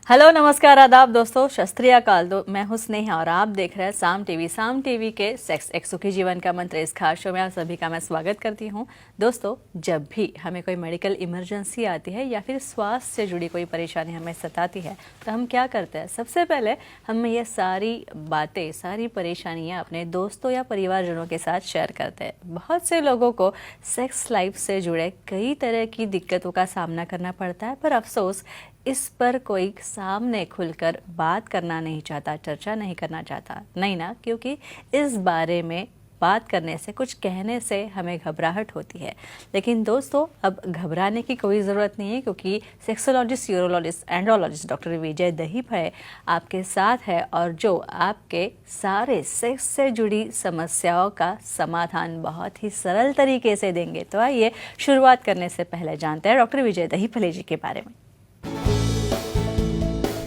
Hello नमस्कार आदाब दोस्तों, शास्त्रीय अकाल। मैं हूं स्नेहा और आप देख रहे हैं साम टीवी के सेक्स एक सुखी जीवन का मंत्र इस खास शो में आप सभी का मैं स्वागत करती हूं। दोस्तों, जब भी हमें कोई मेडिकल इमरजेंसी आती है या फिर स्वास्थ्य से जुड़ी कोई परेशानी हमें सताती है तो हम क्या करते हैं? सबसे पहले हम ये सारी बातें, सारी परेशानियाँ अपने दोस्तों या परिवारजनों के साथ शेयर करते हैं। बहुत से लोगों को सेक्स लाइफ से जुड़े कई तरह की दिक्कतों का सामना करना पड़ता है, पर अफसोस इस पर कोई सामने खुलकर बात करना नहीं चाहता, चर्चा नहीं करना चाहता। नहीं ना, क्योंकि इस बारे में बात करने से, कुछ कहने से हमें घबराहट होती है। लेकिन दोस्तों, अब घबराने की कोई ज़रूरत नहीं है, क्योंकि सेक्सोलॉजिस्ट, यूरोलॉजिस्ट, एंड्रोलॉजिस्ट डॉक्टर विजय दहीफले आपके साथ है और जो आपके सारे सेक्स से जुड़ी समस्याओं का समाधान बहुत ही सरल तरीके से देंगे। तो आइए शुरुआत करने से पहले जानते हैं डॉक्टर विजय दहीफले जी के बारे में।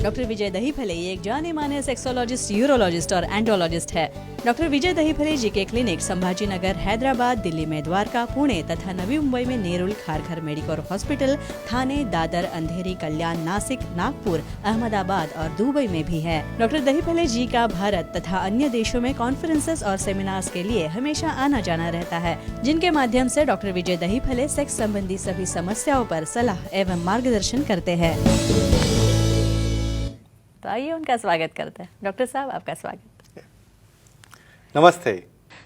डॉक्टर विजय दहीफले एक जाने माने सेक्सोलॉजिस्ट, यूरोलॉजिस्ट और एंड्रोलॉजिस्ट है। डॉक्टर विजय दहीफले जी के क्लिनिक संभाजी नगर, हैदराबाद, दिल्ली में द्वारका, पुणे तथा नवी मुंबई में नेरुल, खारघर मेडिकोर हॉस्पिटल, थाने, दादर, अंधेरी, कल्याण, नासिक, नागपुर, अहमदाबाद और दुबई में भी है। डॉक्टर दहीफले जी का भारत तथा अन्य देशों में कॉन्फ्रेंसेस और सेमिनार्स के लिए हमेशा आना जाना रहता है, जिनके माध्यम से डॉक्टर विजय दहीफले सेक्स संबंधी सभी समस्याओं पर सलाह एवं मार्गदर्शन करते हैं। तो आइए उनका स्वागत करते हैं। डॉक्टर साहब, आपका स्वागत। नमस्ते।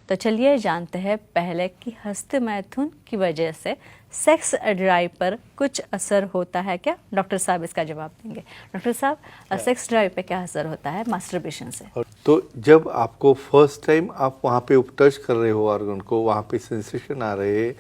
तो चलिए जानते हैं पहले कि हस्त मैथुन की वजह से सेक्स ड्राइव पर कुछ असर होता है क्या? डॉक्टर साहब इसका जवाब देंगे। डॉक्टर साहब, सेक्स ड्राइव पे क्या असर होता है मास्टरबेशन से? तो जब आपको फर्स्ट टाइम आप वहाँ पे टच कर रहे हो ऑर्गन को, वहाँ पे सेंसेशन आ रहे हैं,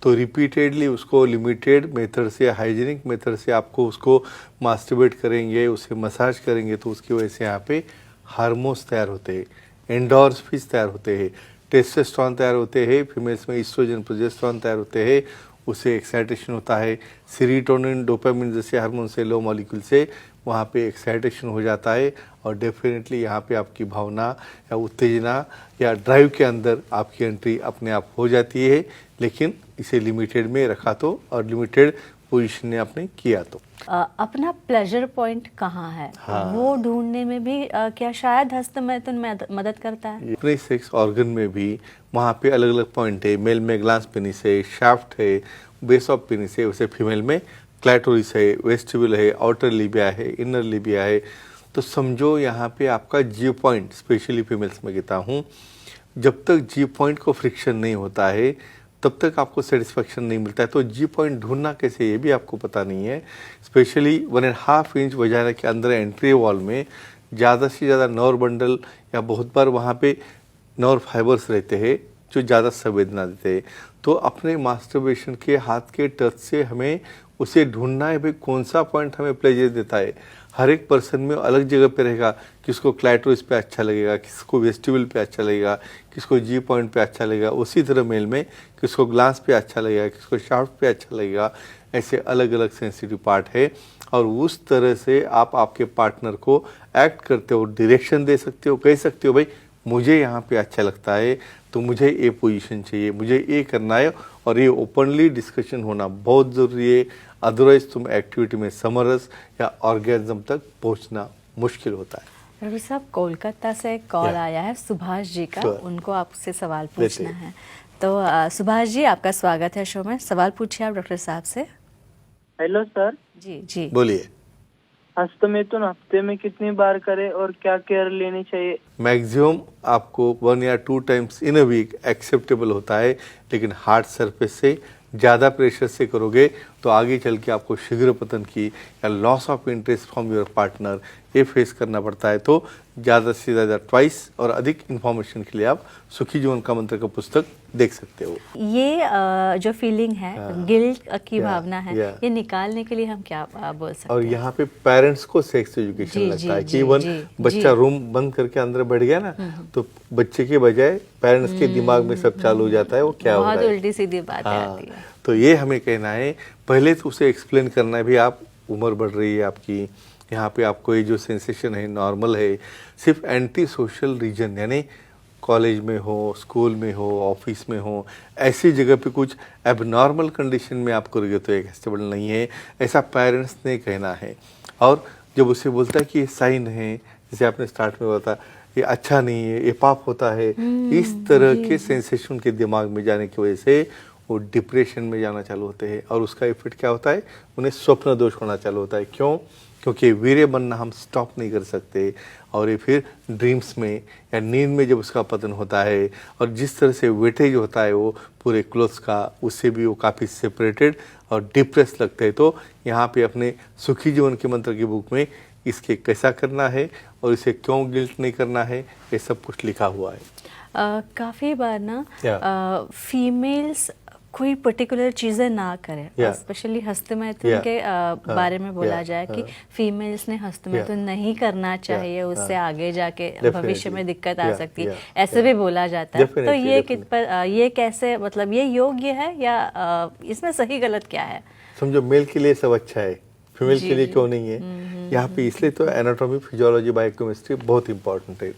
तो रिपीटेडली उसको लिमिटेड मेथड से, हाइजीनिक मेथड से आपको उसको मास्टरबेट करेंगे, उसे मसाज करेंगे, तो उसकी वजह से यहाँ पे हार्मोन्स तैयार होते हैं, एंडोर्फिन्स तैयार होते हैं, टेस्टोस्टेरोन तैयार होते हैं, फीमेल्स में ईस्ट्रोजन, प्रोजेस्टेरोन तैयार होते हैं, उससे एक्साइटेशन होता है, सीरोटोनिन, डोपामिन जैसे हार्मोन से, लो मॉलिक्यूल से वहाँ पे एक्साइटेशन हो जाता है और डेफिनेटली यहाँ पे आपकी भावना या उत्तेजना या ड्राइव के अंदर आपकी एंट्री अपने आप हो जाती है। लेकिन इसे लिमिटेड में रखा तो, और लिमिटेड पोजीशन ने आपने किया तो। अपना प्लेजर पॉइंट कहाँ है, वो ढूंढने में भी क्या शायद हस्त मैथुन मदद करता है? अपने सेक्स ऑर्गन में भी वहाँ पे अलग अलग पॉइंट है। मेल में ग्लांस पेनिस है, शाफ्ट है, बेस ऑफ पेनिस है, वैसे फीमेल में क्लैटोरिस है, वेस्टिब्यूल है, आउटर लिबिया है, इनर लिबिया है। तो समझो यहाँ पे आपका जी पॉइंट, स्पेशली फीमेल्स में कहता हूँ, जब तक जी पॉइंट को फ्रिक्शन नहीं होता है तब तक आपको सेटिस्फेक्शन नहीं मिलता है। तो जी पॉइंट ढूंढना कैसे, ये भी आपको पता नहीं है। स्पेशली 1.5 इंच वजाना के अंदर एंट्री वॉल में ज़्यादा से ज़्यादा नर्व बंडल या बहुत बार वहाँ पे नर्व फाइबर्स रहते हैं जो ज़्यादा संवेदना देते हैं। तो अपने मास्टरबेशन के हाथ के टच से हमें उसे ढूंढना है, भाई कौन सा पॉइंट हमें प्लेजर देता है। हर एक पर्सन में अलग जगह पे रहेगा, किसको क्लैटोरिस पे अच्छा लगेगा, किसको वेस्टिब्यूल पे अच्छा लगेगा, किसको जी पॉइंट पे अच्छा लगेगा। उसी तरह मेल में किसको ग्लांस पे अच्छा लगेगा, किसको शाफ्ट पे अच्छा लगेगा। ऐसे अलग अलग सेंसिटिव पार्ट है और उस तरह से आप आपके पार्टनर को एक्ट करते हो, डायरेक्शन दे सकते हो, कह सकते हो भाई मुझे यहाँ पे अच्छा लगता है तो मुझे ये पोजीशन चाहिए, मुझे ये करना है। और ये ओपनली डिस्कशन होना बहुत ज़रूरी है, अदरवाइज तुम एक्टिविटी में समरस या ऑर्गेज्म तक पहुंचना मुश्किल होता है। रवि साहब, कोलकाता से कॉल आया है सुभाष जी का, उनको आपसे सवाल पूछना है। तो सुभाष जी, आपका स्वागत है शो में। सवाल पूछिए आप डॉक्टर साहब से। Hello sir. जी जी, बोलिए। हस्त मैथुन हफ्ते में कितनी बार करें और क्या केयर लेनी चाहिए? मैक्सिमम आपको 1 या 2 times in a week acceptable होता है, लेकिन हार्ड सरफेस से ज़्यादा प्रेशर से करोगे तो आगे चल के आपको शीघ्र पतन की या loss of interest from your partner ये फेस करना पड़ता है। तो ज़्यादा से ज़्यादा ट्वाइस और अधिक इन्फॉर्मेशन के लिए आप सुखी जीवन का मंत्र का पुस्तक देख सकते हो। ये जो फीलिंग है, गिल्ट की भावना है, ये निकालने के लिए हम क्या बोल सकते हैं? और यहाँ पे पेरेंट्स को सेक्स एजुकेशन लगता है कि इवन बच्चा रूम बंद करके अंदर बैठ गया ना, तो बच्चे के बजाय पेरेंट्स के दिमाग में सब चालू हो जाता है, वो क्या हो रहा है। बहुत उल्टी सीधी बात आती है। तो ये हमें कहना है, पहले तो उसे एक्सप्लेन करना है भी आप, उम्र बढ़ रही है आपकी, यहाँ पे आपको ये जो सेंसेशन है नॉर्मल है। सिर्फ एंटी सोशल रीजन यानी कॉलेज में हो, स्कूल में हो, ऑफिस में हो, ऐसी जगह पे कुछ एबनॉर्मल कंडीशन में आप करोगे तो एक एक्सेप्टेबल नहीं है, ऐसा पेरेंट्स ने कहना है। और जब उसे बोलता है कि ये साइन है, जैसे आपने स्टार्ट में बताया ये अच्छा नहीं है, ये पाप होता है, इस तरह के सेंसेशन के दिमाग में जाने की वजह से वो डिप्रेशन में जाना चालू होते हैं। और उसका इफेक्ट क्या होता है, उन्हें स्वप्न दोष होना चालू होता है। क्यों? क्योंकि वीर्य बनना हम स्टॉप नहीं कर सकते, और ये फिर ड्रीम्स में या नींद में जब उसका पतन होता है, और जिस तरह से वेटेज होता है वो पूरे क्लोथ्स का, उससे भी वो काफ़ी सेपरेटेड और डिप्रेस लगते हैं। तो यहाँ पे अपने सुखी जीवन के मंत्र की बुक में इसके कैसा करना है और इसे क्यों गिल्ट नहीं करना है, ये सब कुछ लिखा हुआ है। काफ़ी बार ना Yeah. फीमेल्स कोई पर्टिकुलर चीज़ें ना करें, Yeah. Specially हस्तमैथुन Yeah. के बारे में बोला Yeah. जाए कि फीमेल्स ने हस्तमैथुन नहीं करना चाहिए, उससे आगे जाके Definitely. भविष्य में दिक्कत आ Yeah. सकती है, Yeah. ऐसे भी बोला जाता है। तो Definitely, ये definitely. पर ये कैसे, मतलब ये योग्य है या इसमें सही गलत क्या है? समझो मेल के लिए सब अच्छा है, फीमेल जी, के लिए जी। क्यों नहीं है? यहाँ पे इसलिए तो एनाटॉमी, फिजियोलॉजी, बायोकेमिस्ट्री बहुत इंपॉर्टेंट है।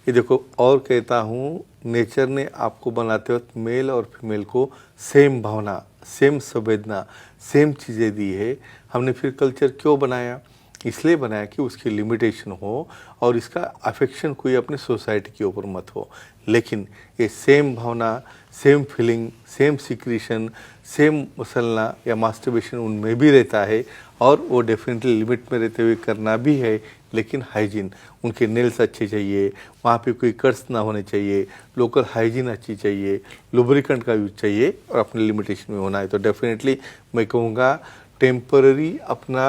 ये देखो, और कहता हूँ नेचर ने आपको बनाते वक्त मेल और फीमेल को सेम भावना, सेम संवेदना, सेम चीज़ें दी है। हमने फिर कल्चर क्यों बनाया? इसलिए बनाया कि उसकी लिमिटेशन हो और इसका अफेक्शन कोई अपने सोसाइटी के ऊपर मत हो। लेकिन ये सेम भावना, same feeling, same secretion, same मसलना या मास्टरबेशन उनमें भी रहता है, और वो डेफिनेटली लिमिट में रहते हुए करना भी है। लेकिन हाइजीन, उनके नेल्स अच्छे चाहिए, वहाँ पे कोई कर्स ना होने चाहिए, लोकल हाइजीन अच्छी चाहिए, लुब्रिकेंट का यूज चाहिए, और अपने लिमिटेशन में होना है। तो डेफिनेटली मैं कहूँगा टेम्पररी अपना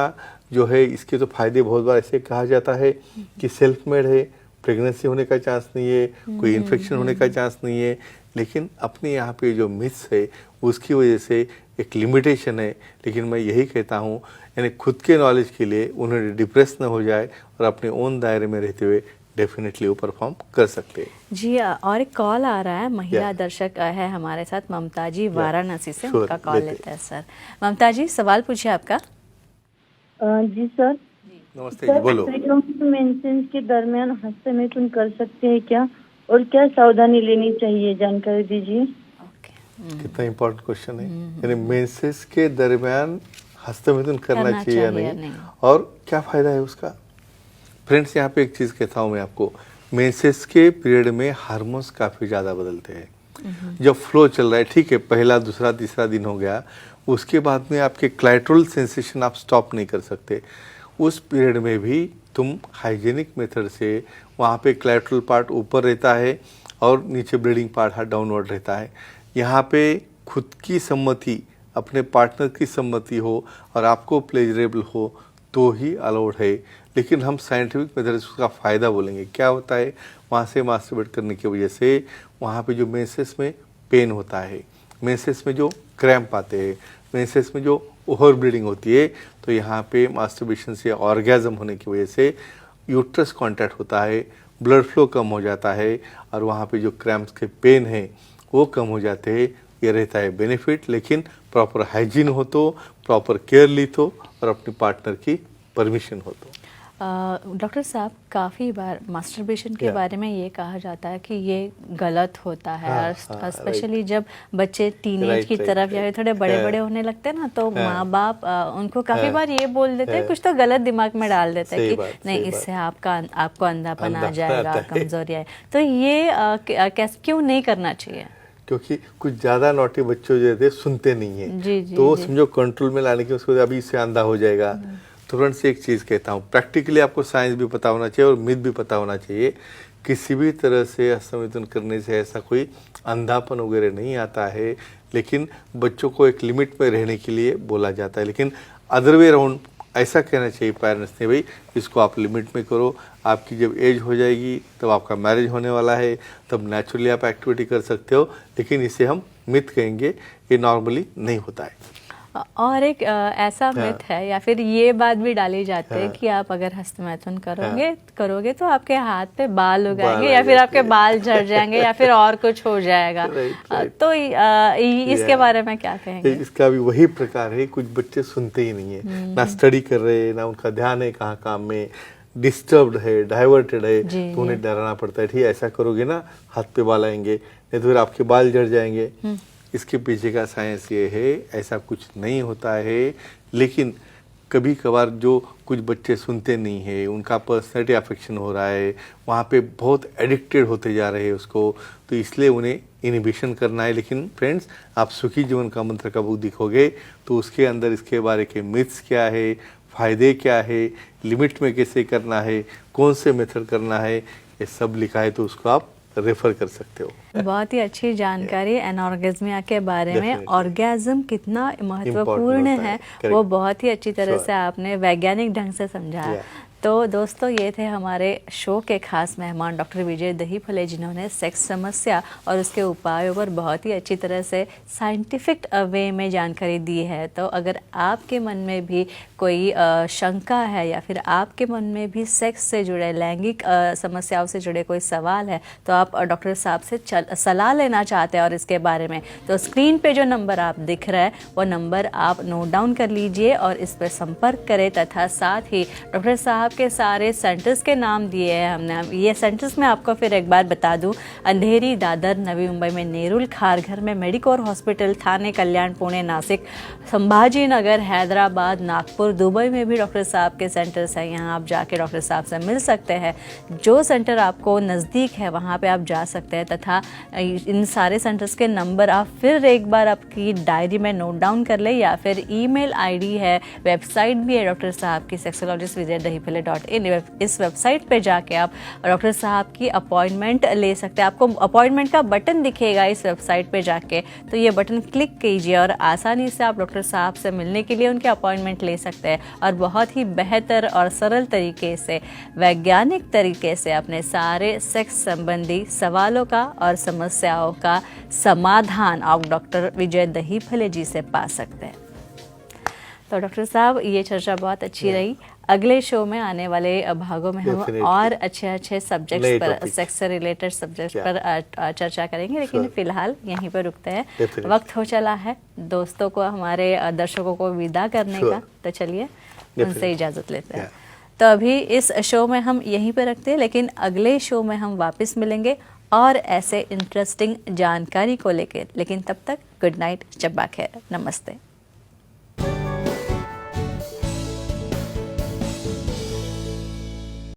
जो है, इसके तो फायदे बहुत बार ऐसे कहा जाता है कि सेल्फ मेड है, प्रेगनेंसी होने का चांस नहीं है, कोई इन्फेक्शन होने का चांस नहीं है। लेकिन अपने यहाँ पे जो मिथ्स है उसकी वजह से एक लिमिटेशन है। लेकिन मैं यही कहता हूँ, यानी खुद के नॉलेज के लिए उन्हें डिप्रेस ना हो जाए और अपने ओन दायरे में रहते हुए डेफिनेटली वो परफॉर्म कर सकते हैं। जी, और एक कॉल आ रहा है, महिला Yeah. दर्शक है हमारे साथ, ममता जी वाराणसी से, Sure, उनका कॉल लेते लेते हैं सर। ममता जी, सवाल पूछिए आपका। जी सर। नमस्ते जी, बोलो। मेंसेस के दरमियान हस्तमैथुन कर सकते हैं क्या, और क्या सावधानी लेनी चाहिए, जानकारी दीजिए। ओके। कितना इम्पोर्टेंट क्वेश्चन है। यानी मेंसेस के दरमियान हस्तमैथुन करना चाहिए या नहीं, और क्या फायदा है उसका? फ्रेंड्स, यहाँ पे एक चीज़ कहता हूँ मैं आपको, मेंसेस के पीरियड में हार्मोन्स काफ़ी ज़्यादा बदलते हैं। जब फ्लो चल रहा है, ठीक है, पहला, दूसरा, तीसरा दिन हो गया, उसके बाद में आपके क्लाइटोरल सेंसेशन आप स्टॉप नहीं कर सकते। उस पीरियड में भी तुम हाइजेनिक मेथड से, वहाँ पे क्लाइटोरल पार्ट ऊपर रहता है और नीचे ब्लीडिंग पार्ट डाउनवर्ड रहता है। यहाँ पे खुद की सम्मति, अपने पार्टनर की सम्मति हो और आपको प्लेजरेबल हो तो ही अलाउड है। लेकिन हम साइंटिफिक मेथड से उसका फ़ायदा बोलेंगे। क्या होता है, वहाँ से मास्टरबेट करने की वजह से वहाँ पे जो मेंसेस में पेन होता है, मेंसेस में जो क्रैम्प आते हैं, मेंसेस में जो ओवर ब्लीडिंग होती है, तो यहाँ पे मास्टरबेशन से ऑर्गेज़म होने की वजह से यूट्रस कॉन्टैक्ट होता है, ब्लड फ्लो कम हो जाता है, और वहाँ पे जो क्रैम्प्स के पेन हैं वो कम हो जाते हैं। ये रहता है बेनिफिट। लेकिन प्रॉपर हाइजीन हो तो, प्रॉपर केयर ली तो, और अपने पार्टनर की परमिशन हो तो। डॉक्टर साहब, काफ़ी बार मास्टरबेशन के बारे में ये कहा जाता है कि ये गलत होता है, और स्पेशली जब बच्चे टीनेज की तरफ या थोड़े बड़े बड़े होने लगते हैं ना, तो माँ बाप उनको काफ़ी बार ये बोल देते हैं, कुछ तो गलत दिमाग में डाल देते हैं कि नहीं, इससे आपको अंधापन आ जाएगा, कमजोरी आए। तो ये क्यों नहीं करना चाहिए? क्योंकि कुछ ज़्यादा नोटी बच्चों जो रहते सुनते नहीं है, तो समझो कंट्रोल में लाने की, उसको अभी इससे अंधा हो जाएगा। तो फ्रेंड्स, एक चीज़ कहता हूँ, प्रैक्टिकली आपको साइंस भी पता होना चाहिए और मिथ भी पता होना चाहिए। किसी भी तरह से हस्तमैथुन करने से ऐसा कोई अंधापन वगैरह नहीं आता है, लेकिन बच्चों को एक लिमिट में रहने के लिए बोला जाता है। लेकिन अदर वे राउंड ऐसा कहना चाहिए पेरेंट्स ने, भाई इसको आप लिमिट में करो, आपकी जब एज हो जाएगी तब आपका मैरिज होने वाला है, तब नेचुरली आप एक्टिविटी कर सकते हो। लेकिन इसे हम मिथ कहेंगे, ये नॉर्मली नहीं होता है। और एक ऐसा मिथ है, या फिर ये बात भी डाली जाती है कि आप अगर हस्तमैथुन करोगे तो आपके हाथ पे बाल उगाएंगे, या फिर आपके बाल झड़ जाएंगे, या फिर और कुछ हो जाएगा। तो इसके बारे में क्या कहेंगे? इसका भी वही प्रकार है, कुछ बच्चे सुनते ही नहीं है, ना स्टडी कर रहे, ना उनका ध्यान है कहाँ काम में, डिस्टर्ब्ड है, डाइवर्टेड है, तो उन्हें डराना पड़ता है, ठीक ऐसा करोगे ना हाथ पे बाल आएंगे, नहीं तो फिर आपके बाल झड़ जाएंगे। इसके पीछे का साइंस ये है, ऐसा कुछ नहीं होता है। लेकिन कभी कभार जो कुछ बच्चे सुनते नहीं है, उनका पर्सनैलिटी अफेक्शन हो रहा है, वहाँ पे बहुत एडिक्टेड होते जा रहे हैं उसको, तो इसलिए उन्हें इनिबिशन करना है। लेकिन फ्रेंड्स, आप सुखी जीवन का मंत्र का बुक देखोगे तो उसके अंदर इसके बारे के मिथ्स क्या है, फ़ायदे क्या है, लिमिट में कैसे करना है, कौन से मेथड करना है, ये सब लिखा है, तो उसको आप रेफर कर सकते हो। बहुत ही अच्छी जानकारी एनऑर्गेज्मिया के बारे में। Definitely. ऑर्गेज्म कितना महत्वपूर्ण Important होता है, है। वो Correct. बहुत ही अच्छी तरह Sure. से आपने वैज्ञानिक ढंग से समझाया। Yeah. तो दोस्तों, ये थे हमारे शो के खास मेहमान डॉक्टर विजय दहीफले, जिन्होंने सेक्स समस्या और उसके उपायों पर बहुत ही अच्छी तरह से साइंटिफिक वे में जानकारी दी है। तो अगर आपके मन में भी कोई शंका है या फिर आपके मन में भी सेक्स से जुड़े, लैंगिक समस्याओं से जुड़े कोई सवाल है, तो आप डॉक्टर साहब से सलाह लेना चाहते हैं और इसके बारे में, तो स्क्रीन पे जो नंबर आप दिख रहा है वो नंबर आप नोट डाउन कर लीजिए और इस पर संपर्क करें। तथा साथ ही डॉक्टर साहब के सारे सेंटर्स के नाम दिए हैं हमने। ये सेंटर्स मैं आपको फिर एक बार बता दूं, अंधेरी, दादर, नवी मुंबई में नेरुल, खारघर में मेडिकोर हॉस्पिटल, थाने, कल्याण, पुणे, नासिक, संभाजी नगर, हैदराबाद, नागपुर, दुबई में भी डॉक्टर साहब के सेंटर्स हैं। यहाँ आप जाके डॉक्टर साहब से मिल सकते हैं। जो सेंटर आपको नज़दीक है वहाँ पे आप जा सकते हैं। तथा इन सारे सेंटर्स के नंबर आप फिर एक बार आपकी डायरी में नोट डाउन कर लें, या फिर ईमेल आईडी है, वेबसाइट भी है डॉक्टर साहब की, सेक्सोलॉजिस्ट विजय दहीफले .in। इस वेबसाइट पे जाके आप डॉक्टर साहब की अपॉइंटमेंट ले सकते हैं। आपको अपॉइंटमेंट का बटन दिखेगा इस वेबसाइट पे जाके, तो ये बटन क्लिक कीजिए और आसानी से आप डॉक्टर साहब से मिलने के लिए उनके अपॉइंटमेंट ले सकते हैं और बहुत ही बेहतर और सरल तरीके से, वैज्ञानिक तरीके से अपने सारे सेक्स संबंधी सवालों का और समस्याओं का समाधान आप डॉक्टर विजय दहीफले जी से पा सकते हैं। तो डॉक्टर साहब, ये चर्चा बहुत अच्छी रही। अगले शो में आने वाले भागों में हम Definitely. और अच्छे सेब्जेक्ट्स नए पर, topics. सेक्स से रिलेटेड सब्जेक्ट्स Yeah. पर चर्चा करेंगे, लेकिन Sure. फिलहाल यहीं पर रुकते हैं। Definitely. वक्त हो चला है दोस्तों को, हमारे दर्शकों को विदा करने Sure. का, तो चलिए Definitely. उनसे इजाज़त लेते हैं। Yeah. तो अभी इस शो में हम यहीं पर रखते हैं, लेकिन अगले शो में हम वापस मिलेंगे और ऐसे इंटरेस्टिंग जानकारी को लेकर। लेकिन तब तक गुड नाइट, शब्बा खैर, नमस्ते।